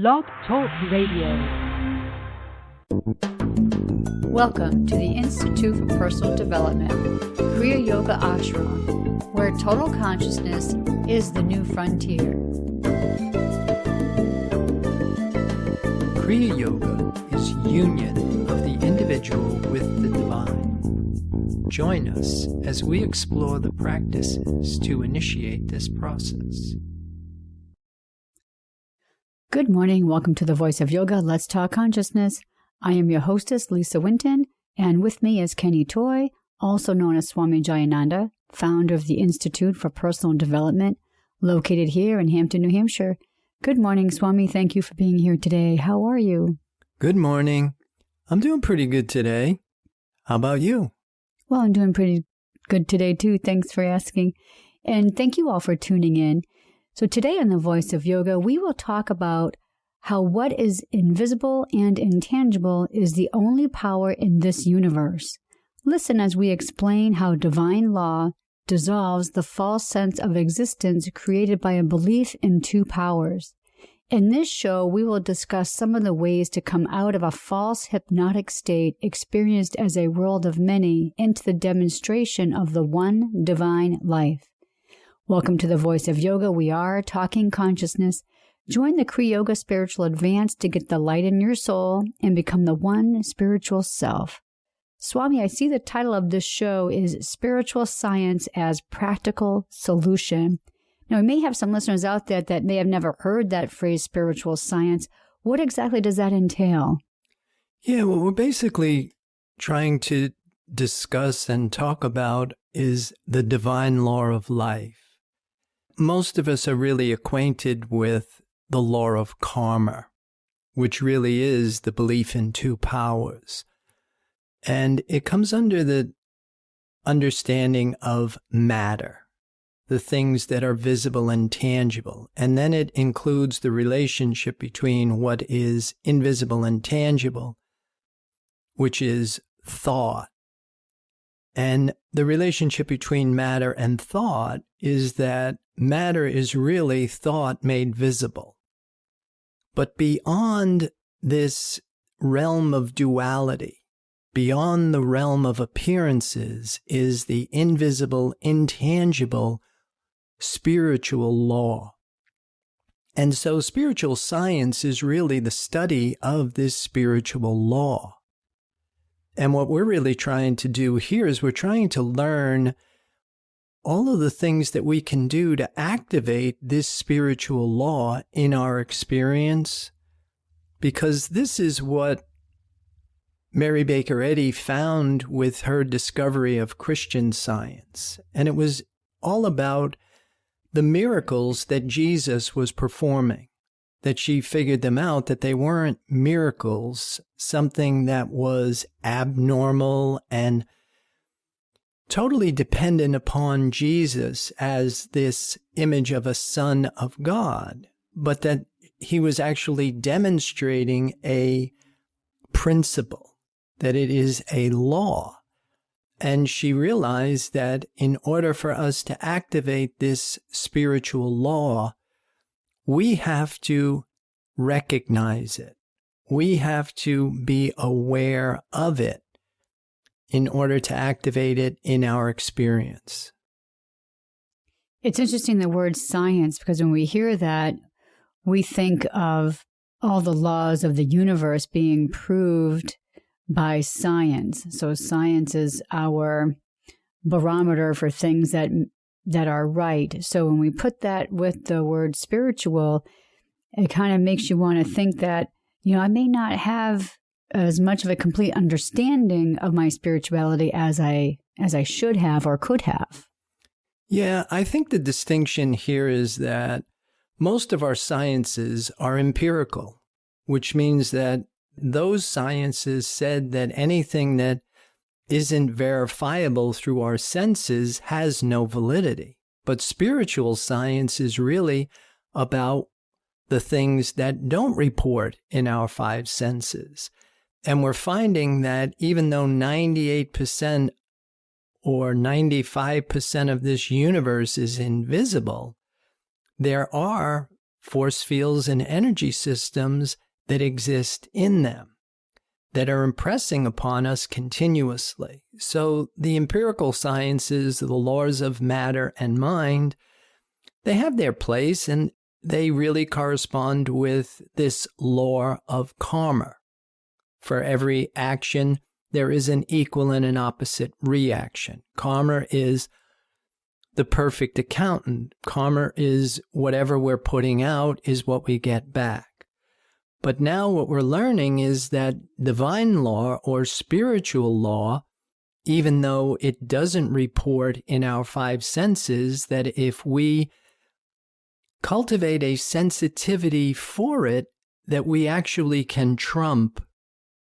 Blog Talk Radio. Welcome to the Institute for Personal Development, Kriya Yoga Ashram, where total consciousness is the new frontier. Kriya Yoga is union of the individual with the divine. Join us as we explore the practices to initiate this process. Good morning. Welcome to the Voice of Yoga. Let's Talk Consciousness. I am your hostess, Lisa Winton, and with me is Kenny Toy, also known as Swami Jayananda, founder of the Institute for Personal Development, located here in Hampton, New Hampshire. Good morning, Swami. Thank you for being here today. How are you? Good morning. I'm doing pretty good today. How about you? Well, I'm doing pretty good today, too. Thanks for asking. And thank you all for tuning in. So today on the Voice of Yoga, we will talk about how what is invisible and intangible is the only power in this universe. Listen as we explain how divine law dissolves the false sense of existence created by a belief in two powers. In this show, we will discuss some of the ways to come out of a false hypnotic state experienced as a world of many into the demonstration of the one divine life. Welcome to the Voice of Yoga. We are talking consciousness. Join the Kriya Yoga Spiritual Advance to get the light in your soul and become the one spiritual self. Swami, I see the title of this show is Spiritual Science as Practical Solution. Now, we may have some listeners out there that may have never heard that phrase, spiritual science. What exactly does that entail? Yeah, what we're basically trying to discuss and talk about is the divine law of life. Most of us are really acquainted with the law of karma, which really is the belief in two powers. And it comes under the understanding of matter, the things that are visible and tangible. And then it includes the relationship between what is invisible and tangible, which is thought. And the relationship between matter and thought is that matter is really thought made visible. But beyond this realm of duality, beyond the realm of appearances, is the invisible, intangible, spiritual law. And so spiritual science is really the study of this spiritual law. And what we're really trying to do here is we're trying to learn all of the things that we can do to activate this spiritual law in our experience, because this is what Mary Baker Eddy found with her discovery of Christian Science. And it was all about the miracles that Jesus was performing, that she figured them out, that they weren't miracles, something that was abnormal and totally dependent upon Jesus as this image of a Son of God, but that he was actually demonstrating a principle, that it is a law. And she realized that in order for us to activate this spiritual law, we have to recognize it. We have to be aware of it in order to activate it in our experience. It's interesting, the word science, because when we hear that, we think of all the laws of the universe being proved by science. So science is our barometer for things that are right. So when we put that with the word spiritual, it kind of makes you want to think that, I may not have as much of a complete understanding of my spirituality as I should have or could have. Yeah, I think the distinction here is that most of our sciences are empirical, which means that those sciences said that anything that isn't verifiable through our senses has no validity. But spiritual science is really about the things that don't report in our five senses. And we're finding that even though 98% or 95% of this universe is invisible, there are force fields and energy systems that exist in them that are impressing upon us continuously. So the empirical sciences, the laws of matter and mind, they have their place, and they really correspond with this law of karma. For every action, there is an equal and an opposite reaction. Karma is the perfect accountant. Karma is whatever we're putting out is what we get back. But now what we're learning is that divine law or spiritual law, even though it doesn't report in our five senses, that if we cultivate a sensitivity for it, that we actually can trump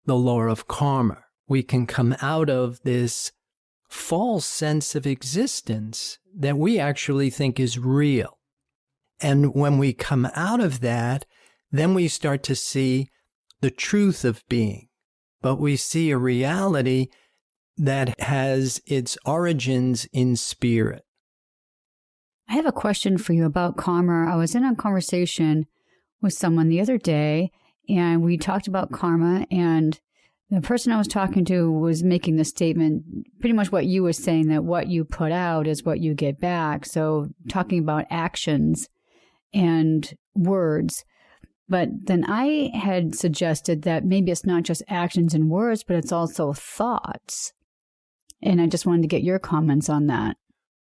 the law of karma. We can come out of this false sense of existence that we actually think is real. And when we come out of that, then we start to see the truth of being. But we see a reality that has its origins in spirit. I have a question for you about karma. I was in a conversation with someone the other day, and we talked about karma, and the person I was talking to was making the statement, pretty much what you were saying, that what you put out is what you get back. So talking about actions and words. But then I had suggested that maybe it's not just actions and words, but it's also thoughts. And I just wanted to get your comments on that.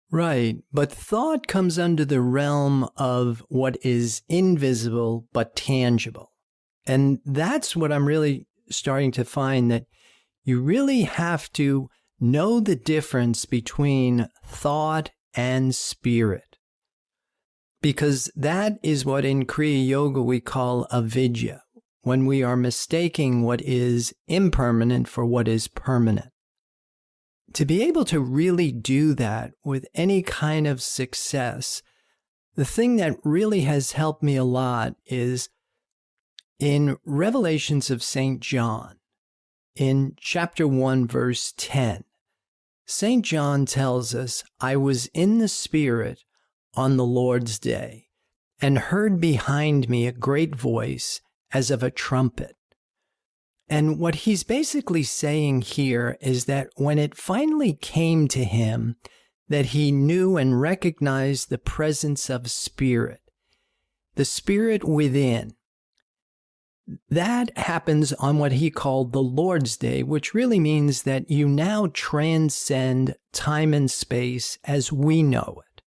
Right. But thought comes under the realm of what is invisible but tangible. And that's what I'm really starting to find, that you really have to know the difference between thought and spirit. Because that is what in Kriya Yoga we call avidya, when we are mistaking what is impermanent for what is permanent. To be able to really do that with any kind of success, the thing that really has helped me a lot is in Revelations of St. John, in chapter 1, verse 10. St. John tells us, "I was in the Spirit on the Lord's day, and heard behind me a great voice as of a trumpet." And what he's basically saying here is that when it finally came to him that he knew and recognized the presence of Spirit, the Spirit within, that happens on what he called the Lord's Day, which really means that you now transcend time and space as we know it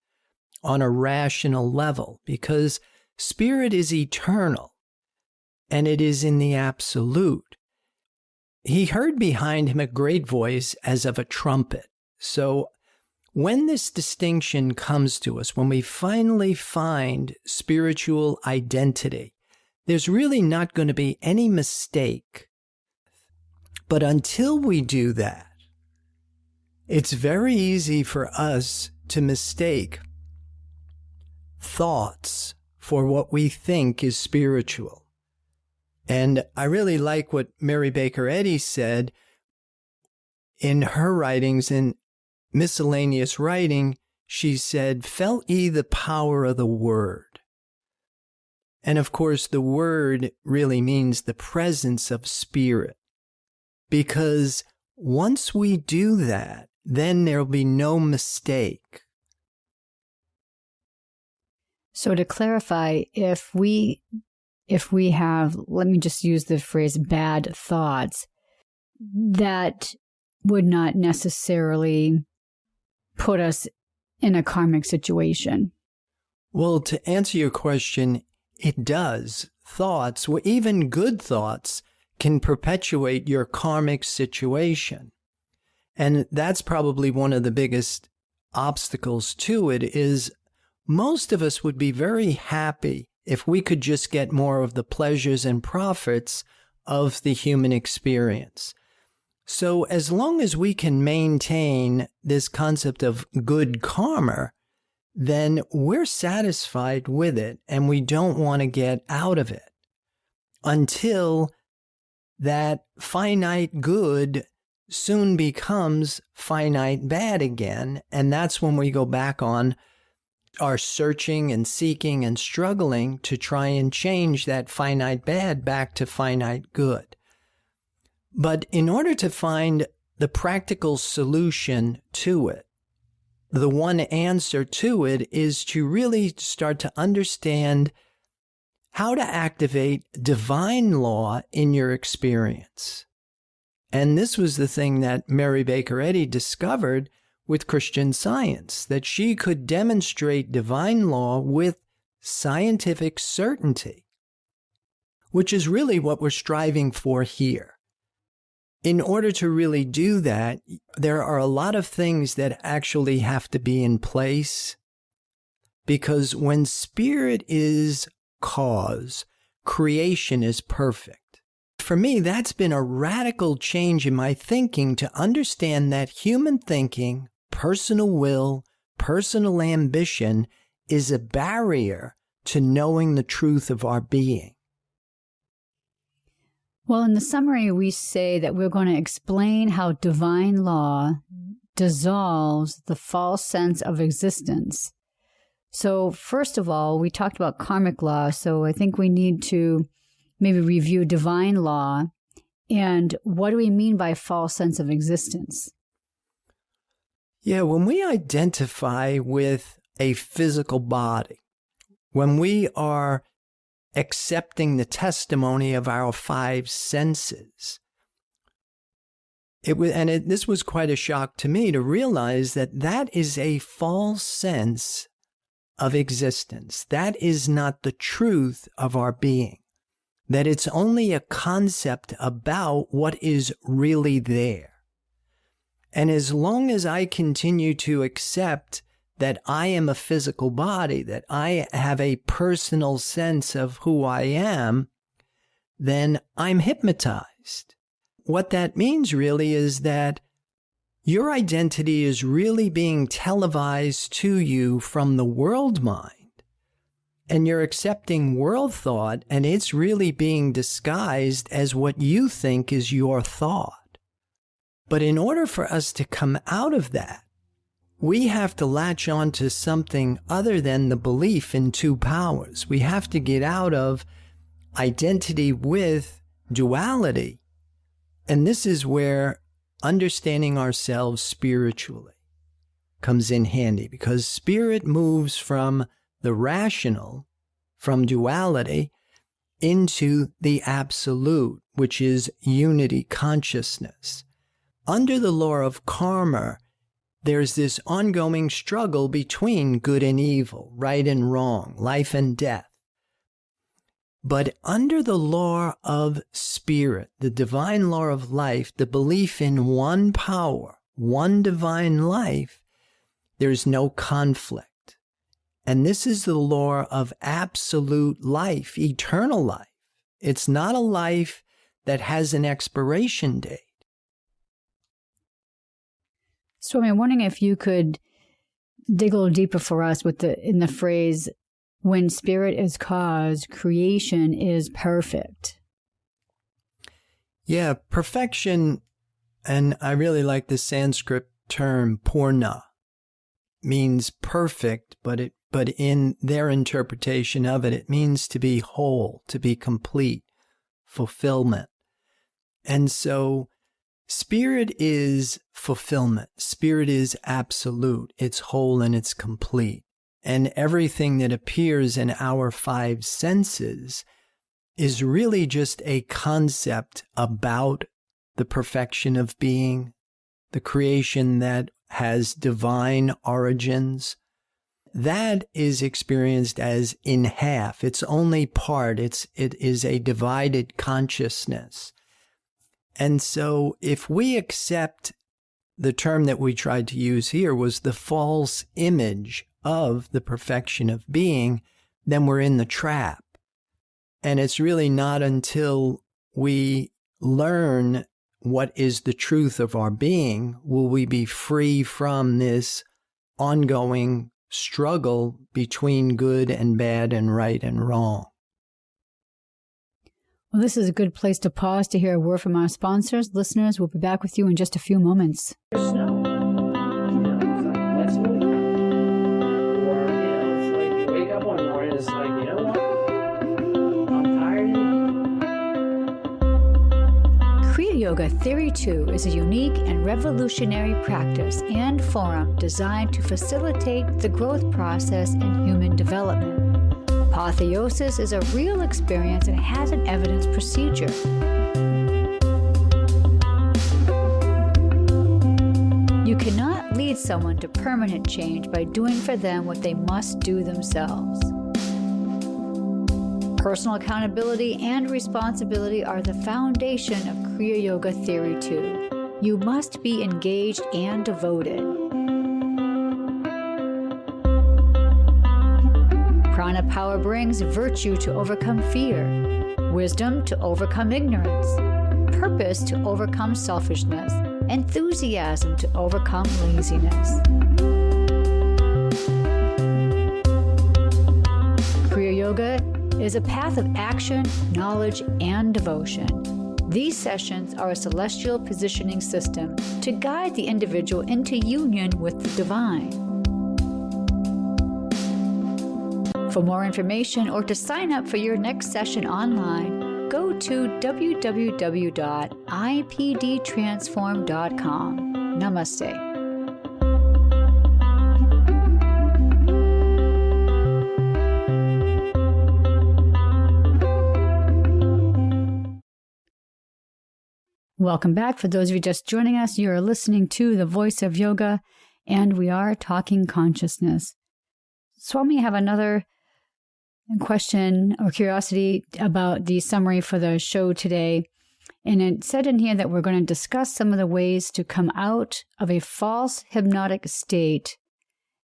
on a rational level, because Spirit is eternal and it is in the absolute. He heard behind him a great voice as of a trumpet. So when this distinction comes to us, when we finally find spiritual identity, there's really not going to be any mistake. But until we do that, it's very easy for us to mistake thoughts for what we think is spiritual. And I really like what Mary Baker Eddy said in her writings, in miscellaneous writing. She said, "Felt ye the power of the word?" And of course, the word really means the presence of Spirit. Because once we do that, then there'll be no mistake. So to clarify, if we have, let me just use the phrase, bad thoughts, that would not necessarily put us in a karmic situation. Well, to answer your question, it does. Thoughts, even good thoughts, can perpetuate your karmic situation. And that's probably one of the biggest obstacles to it, is most of us would be very happy if we could just get more of the pleasures and profits of the human experience. So as long as we can maintain this concept of good karma, then we're satisfied with it and we don't want to get out of it until that finite good soon becomes finite bad again. And that's when we go back on are searching and seeking and struggling to try and change that finite bad back to finite good. But in order to find the practical solution to it, the one answer to it is to really start to understand how to activate divine law in your experience. And this was the thing that Mary Baker Eddy discovered with Christian Science, that she could demonstrate divine law with scientific certainty, which is really what we're striving for here. In order to really do that, there are a lot of things that actually have to be in place, because when spirit is cause, creation is perfect. For me, that's been a radical change in my thinking to understand that human thinking, personal will, personal ambition is a barrier to knowing the truth of our being. Well, in the summary, we say that we're going to explain how divine law dissolves the false sense of existence. So first of all, we talked about karmic law, so I think we need to maybe review divine law and what do we mean by false sense of existence? Yeah, when we identify with a physical body, when we are accepting the testimony of our five senses, this was quite a shock to me to realize that that is a false sense of existence. That is not the truth of our being. That it's only a concept about what is really there. And as long as I continue to accept that I am a physical body, that I have a personal sense of who I am, then I'm hypnotized. What that means really is that your identity is really being televised to you from the world mind. And you're accepting world thought, and it's really being disguised as what you think is your thought. But in order for us to come out of that, we have to latch on to something other than the belief in two powers. We have to get out of identity with duality. And this is where understanding ourselves spiritually comes in handy, because spirit moves from the rational, from duality, into the absolute, which is unity consciousness. Under the law of karma, there's this ongoing struggle between good and evil, right and wrong, life and death. But under the law of spirit, the divine law of life, the belief in one power, one divine life, there's no conflict. And this is the law of absolute life, eternal life. It's not a life that has an expiration date. Swami, I'm wondering if you could dig a little deeper for us in the phrase, when spirit is cause, creation is perfect. Yeah, perfection, and I really like the Sanskrit term purna, means perfect, but in their interpretation of it, it means to be whole, to be complete, fulfillment. And so spirit is fulfillment. Spirit is absolute. It's whole and it's complete. And everything that appears in our five senses is really just a concept about the perfection of being, the creation that has divine origins. That is experienced as in half. It's only part. It is a divided consciousness. And so if we accept the term that we tried to use here was the false image of the perfection of being, then we're in the trap. And it's really not until we learn what is the truth of our being will we be free from this ongoing struggle between good and bad and right and wrong. Well, this is a good place to pause to hear a word from our sponsors. Listeners, we'll be back with you in just a few moments. Yoga Theory 2 is a unique and revolutionary practice and forum designed to facilitate the growth process in human development. Apotheosis is a real experience and has an evidence procedure. You cannot lead someone to permanent change by doing for them what they must do themselves. Personal accountability and responsibility are the foundation of Kriya Yoga Theory 2. You must be engaged and devoted. Prana power brings virtue to overcome fear, wisdom to overcome ignorance, purpose to overcome selfishness, enthusiasm to overcome laziness. Kriya Yoga is a path of action, knowledge, and devotion. These sessions are a celestial positioning system to guide the individual into union with the divine. For more information or to sign up for your next session online, go to www.ipdtransform.com. Namaste. Welcome back. For those of you just joining us, you are listening to The Voice of Yoga, and we are talking consciousness. Swami, I have another question or curiosity about the summary for the show today. And it said in here that we're going to discuss some of the ways to come out of a false hypnotic state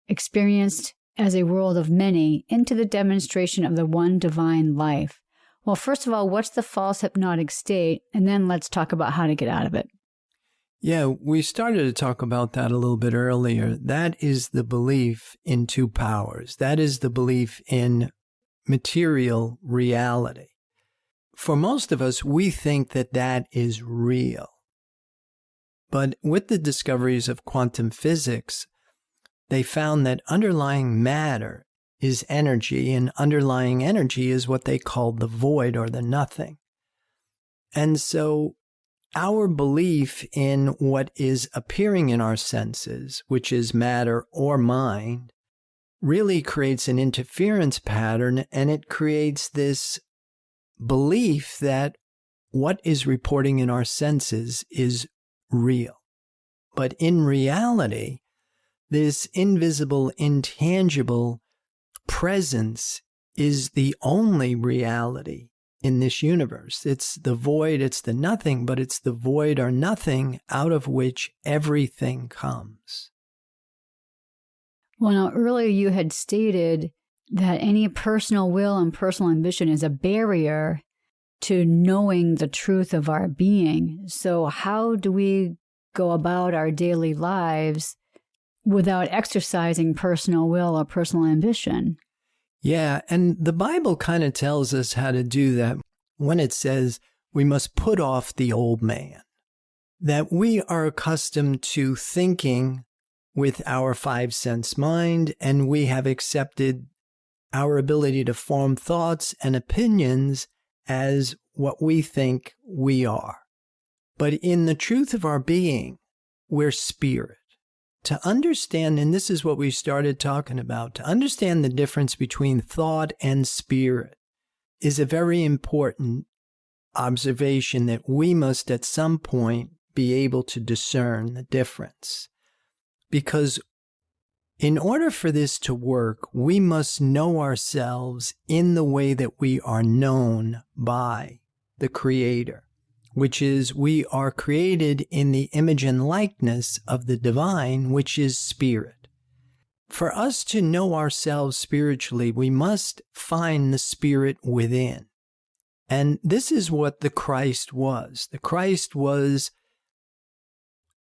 experienced as a world of many into the demonstration of the one divine life. Well, first of all, what's the false hypnotic state? And then let's talk about how to get out of it. Yeah, we started to talk about that a little bit earlier. That is the belief in two powers. That is the belief in material reality. For most of us, we think that that is real. But with the discoveries of quantum physics, they found that underlying matter is energy, and underlying energy is what they call the void or the nothing. And so our belief in what is appearing in our senses, which is matter or mind, really creates an interference pattern, and it creates this belief that what is reporting in our senses is real. But in reality, this invisible, intangible presence is the only reality in this universe. It's the void, it's the nothing, but it's the void or nothing out of which everything comes. Well, now, earlier you had stated that any personal will and personal ambition is a barrier to knowing the truth of our being. So how do we go about our daily lives without exercising personal will or personal ambition? Yeah, and the Bible kind of tells us how to do that when it says we must put off the old man. That we are accustomed to thinking with our five sense mind, and we have accepted our ability to form thoughts and opinions as what we think we are. But in the truth of our being, we're spirit. To understand, and this is what we started talking about, to understand the difference between thought and spirit is a very important observation that we must at some point be able to discern the difference. Because in order for this to work, we must know ourselves in the way that we are known by the Creator, which is we are created in the image and likeness of the divine, which is spirit. For us to know ourselves spiritually, we must find the spirit within. And this is what the Christ was. The Christ was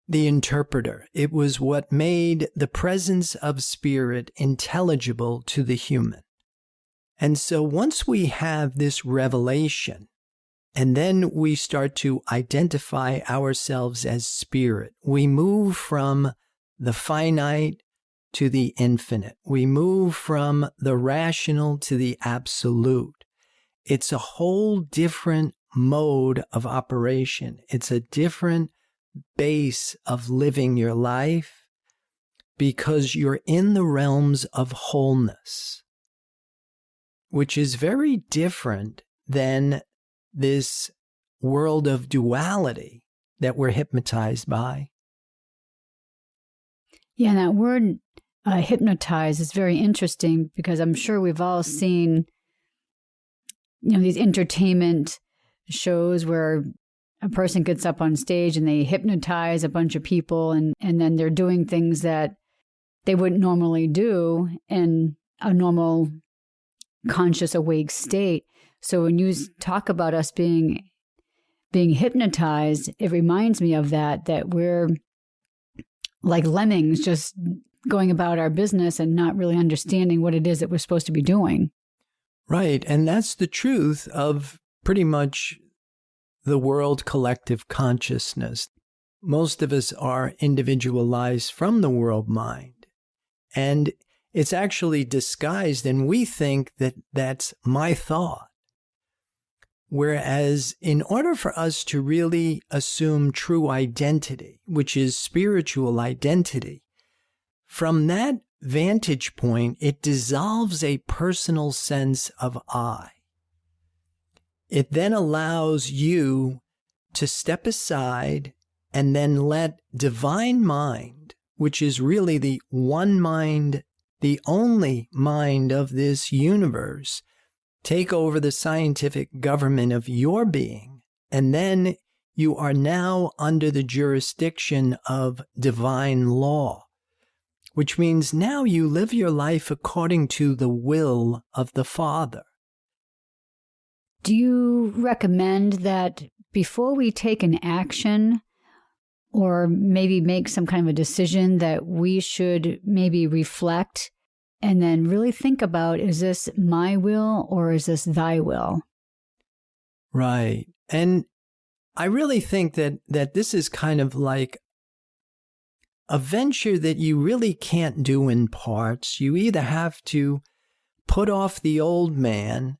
the interpreter. It was what made the presence of spirit intelligible to the human. And so once we have this revelation, and then we start to identify ourselves as spirit, we move from the finite to the infinite. We move from the rational to the absolute. It's a whole different mode of operation. It's a different base of living your life because you're in the realms of wholeness, which is very different than this world of duality that we're hypnotized by. Yeah, and that word hypnotize is very interesting because I'm sure we've all seen, these entertainment shows where a person gets up on stage and they hypnotize a bunch of people and then they're doing things that they wouldn't normally do in a normal conscious awake state. So when you talk about us being hypnotized, it reminds me of that we're like lemmings just going about our business and not really understanding what it is that we're supposed to be doing. Right. And that's the truth of pretty much the world collective consciousness. Most of us are individualized from the world mind. And it's actually disguised, and we think that that's my thought. Whereas in order for us to really assume true identity, which is spiritual identity, from that vantage point, it dissolves a personal sense of I. It then allows you to step aside and then let divine mind, which is really the one mind, the only mind of this universe, take over the scientific government of your being. And then you are now under the jurisdiction of divine law, which means now you live your life according to the will of the Father. Do you recommend that before we take an action or maybe make some kind of a decision that we should maybe reflect and then really think about, is this my will or is this thy will? Right. And I really think that this is kind of like a venture that you really can't do in parts. You either have to put off the old man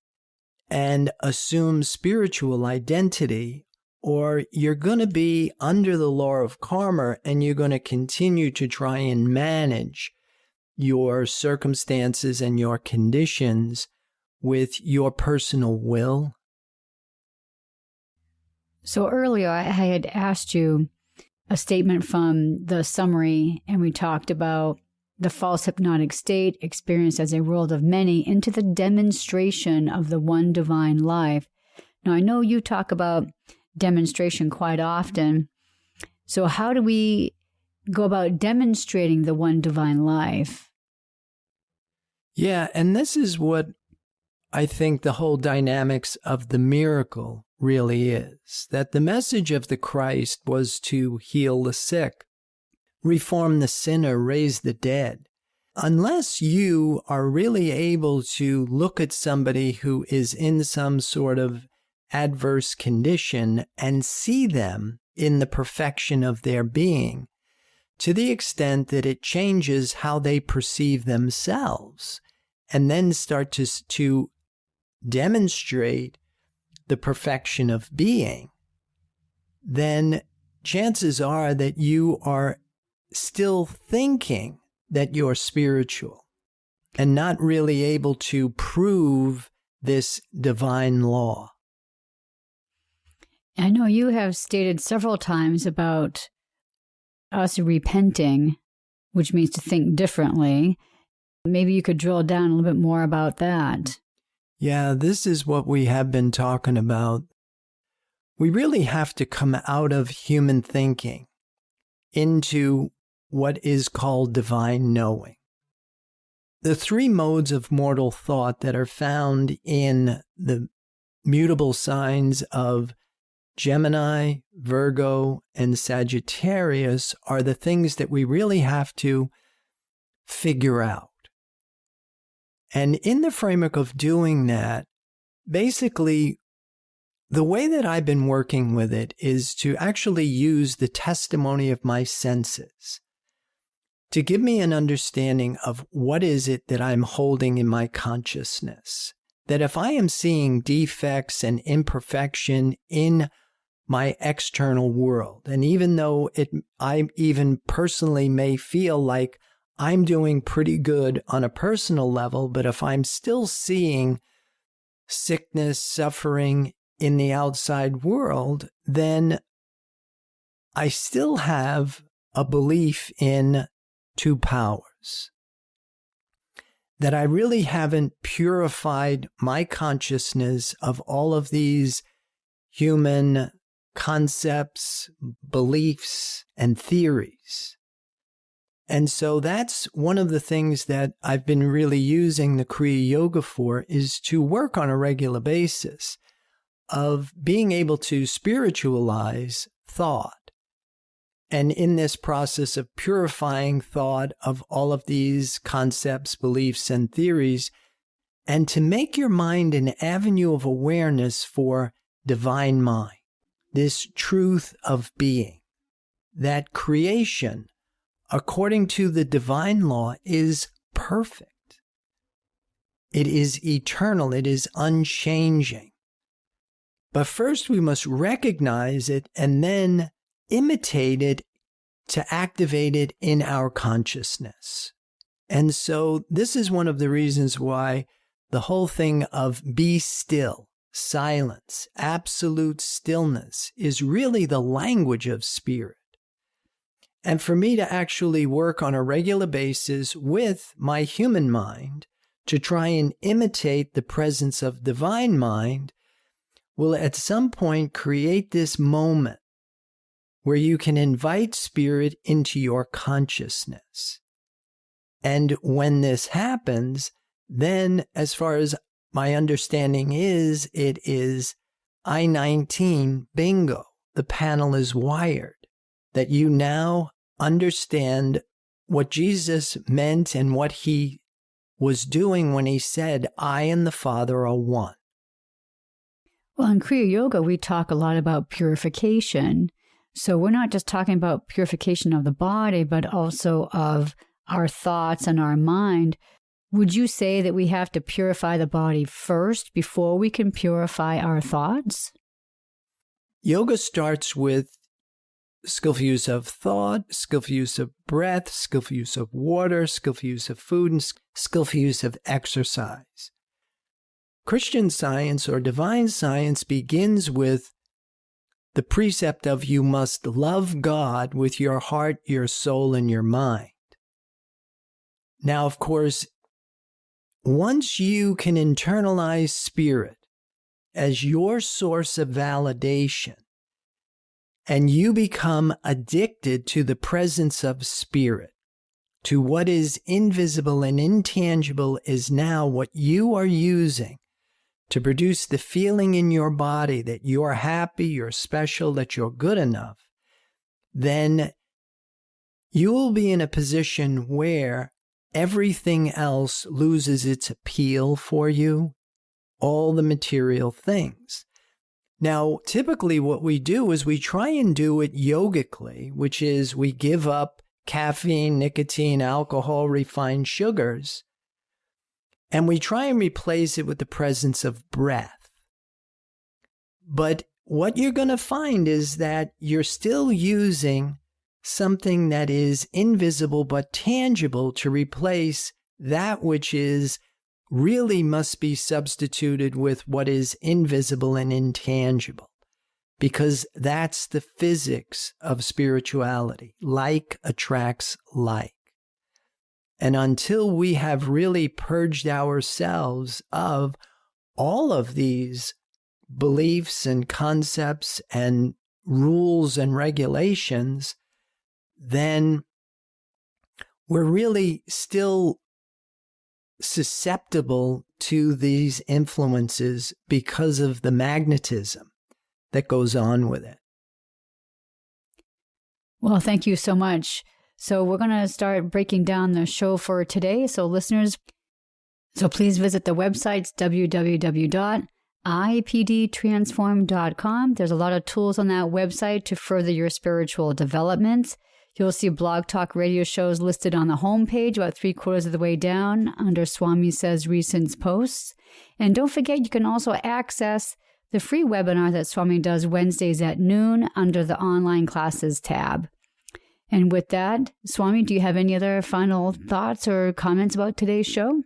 and assume spiritual identity, or you're going to be under the law of karma and you're going to continue to try and manage your circumstances and your conditions with your personal will. So earlier I had asked you a statement from the summary, and we talked about the false hypnotic state experienced as a world of many into the demonstration of the one divine life. Now, I know you talk about demonstration quite often. So how do we go about demonstrating the one divine life? Yeah, and this is what I think the whole dynamics of the miracle really is, that the message of the Christ was to heal the sick, reform the sinner, raise the dead. Unless you are really able to look at somebody who is in some sort of adverse condition and see them in the perfection of their being, to the extent that it changes how they perceive themselves, and then start to demonstrate the perfection of being, then chances are that you are still thinking that you're spiritual and not really able to prove this divine law. I know you have stated several times about us repenting, which means to think differently. Maybe you could drill down a little bit more about that. Yeah, this is what we have been talking about. We really have to come out of human thinking into what is called divine knowing. The three modes of mortal thought that are found in the mutable signs of Gemini, Virgo, and Sagittarius are the things that we really have to figure out. And in the framework of doing that, basically, the way that I've been working with it is to actually use the testimony of my senses to give me an understanding of what is it that I'm holding in my consciousness. that if I am seeing defects and imperfection in my external world, and even though I even personally may feel like I'm doing pretty good on a personal level, but if I'm still seeing sickness, suffering in the outside world, then I still have a belief in two powers. That I really haven't purified my consciousness of all of these human concepts, beliefs, and theories. And so that's one of the things that I've been really using the Kriya Yoga for, is to work on a regular basis of being able to spiritualize thought. And in this process of purifying thought of all of these concepts, beliefs, and theories, and to make your mind an avenue of awareness for divine mind, this truth of being, that creation, according to the divine law, is perfect. It is eternal. It is unchanging. But first we must recognize it and then imitate it to activate it in our consciousness. And so this is one of the reasons why the whole thing of be still, silence, absolute stillness is really the language of spirit. And for me to actually work on a regular basis with my human mind to try and imitate the presence of divine mind will at some point create this moment where you can invite spirit into your consciousness. And when this happens, then as far as my understanding is, it is I-19, bingo, the panel is wired. That you now understand what Jesus meant and what he was doing when he said, I and the Father are one. Well, in Kriya Yoga, we talk a lot about purification. So we're not just talking about purification of the body, but also of our thoughts and our mind. Would you say that we have to purify the body first before we can purify our thoughts? Yoga starts with skillful use of thought, skillful use of breath, skillful use of water, skillful use of food, and skillful use of exercise. Christian Science or divine science begins with the precept of you must love God with your heart, your soul, and your mind. Now, of course, once you can internalize spirit as your source of validation, and you become addicted to the presence of spirit, to what is invisible and intangible is now what you are using to produce the feeling in your body that you're happy, you're special, that you're good enough, then you will be in a position where everything else loses its appeal for you, all the material things. Now, typically what we do is we try and do it yogically, which is we give up caffeine, nicotine, alcohol, refined sugars, and we try and replace it with the presence of breath. But what you're going to find is that you're still using something that is invisible but tangible to replace that which is really must be substituted with what is invisible and intangible, because that's the physics of spirituality. Like attracts like. And until we have really purged ourselves of all of these beliefs and concepts and rules and regulations, then we're really still susceptible to these influences because of the magnetism that goes on with it. Well, thank you so much. So we're going to start breaking down the show for today. So listeners, please visit the websites www.ipdtransform.com. There's a lot of tools on that website to further your spiritual developments. You'll see Blog Talk Radio shows listed on the homepage about 3/4 of the way down under Swami Says Recent Posts. And don't forget, you can also access the free webinar that Swami does Wednesdays at noon under the Online Classes tab. And with that, Swami, do you have any other final thoughts or comments about today's show?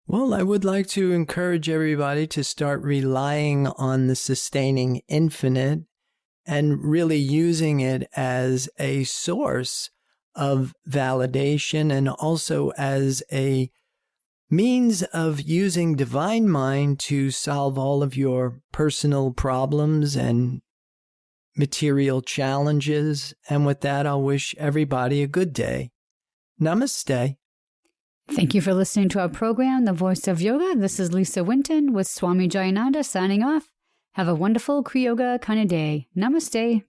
Well, I would like to encourage everybody to start relying on the sustaining infinite and really using it as a source of validation and also as a means of using divine mind to solve all of your personal problems and material challenges. And with that, I'll wish everybody a good day. Namaste. Thank you for listening to our program, The Voice of Yoga. This is Lisa Winton with Swami Jayananda signing off. Have a wonderful Kriya Yoga kind of day. Namaste.